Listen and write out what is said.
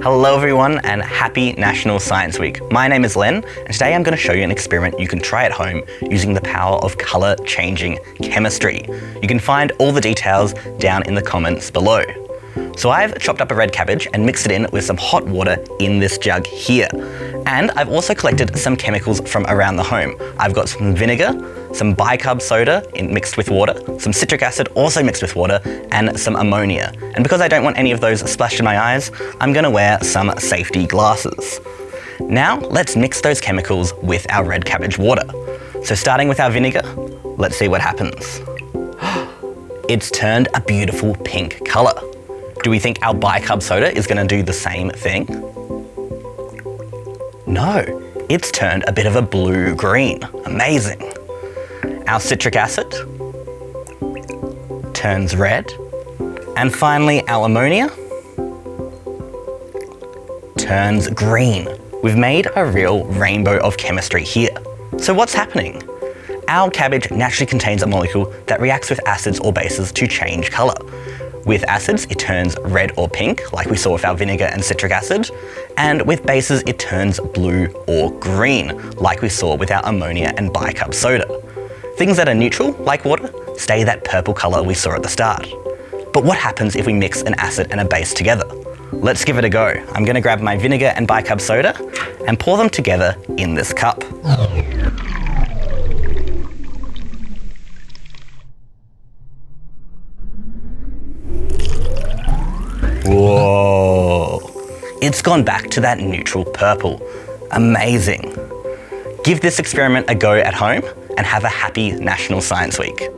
Hello everyone and happy National Science Week. My name is Len and today I'm going to show you an experiment you can try at home using the power of colour changing chemistry. You can find all the details down in the comments below. So I've chopped up a red cabbage and mixed it in with some hot water in this jug here. And I've also collected some chemicals from around the home. I've got some vinegar, some bicarb soda mixed with water, some citric acid also mixed with water, and some ammonia. And because I don't want any of those splashed in my eyes, I'm going to wear some safety glasses. Now let's mix those chemicals with our red cabbage water. So starting with our vinegar, let's see what happens. It's turned a beautiful pink colour. Do we think our bicarb soda is going to do the same thing? No, it's turned a bit of a blue-green. Amazing. Our citric acid turns red. And finally, our ammonia turns green. We've made a real rainbow of chemistry here. So what's happening? Our cabbage naturally contains a molecule that reacts with acids or bases to change colour. With acids, it turns red or pink, like we saw with our vinegar and citric acid, and with bases, it turns blue or green, like we saw with our ammonia and bicarb soda. Things that are neutral, like water, stay that purple colour we saw at the start. But what happens if we mix an acid and a base together? Let's give it a go. I'm going to grab my vinegar and bicarb soda and pour them together in this cup. Whoa, it's gone back to that neutral purple. Amazing. Give this experiment a go at home and have a happy National Science Week.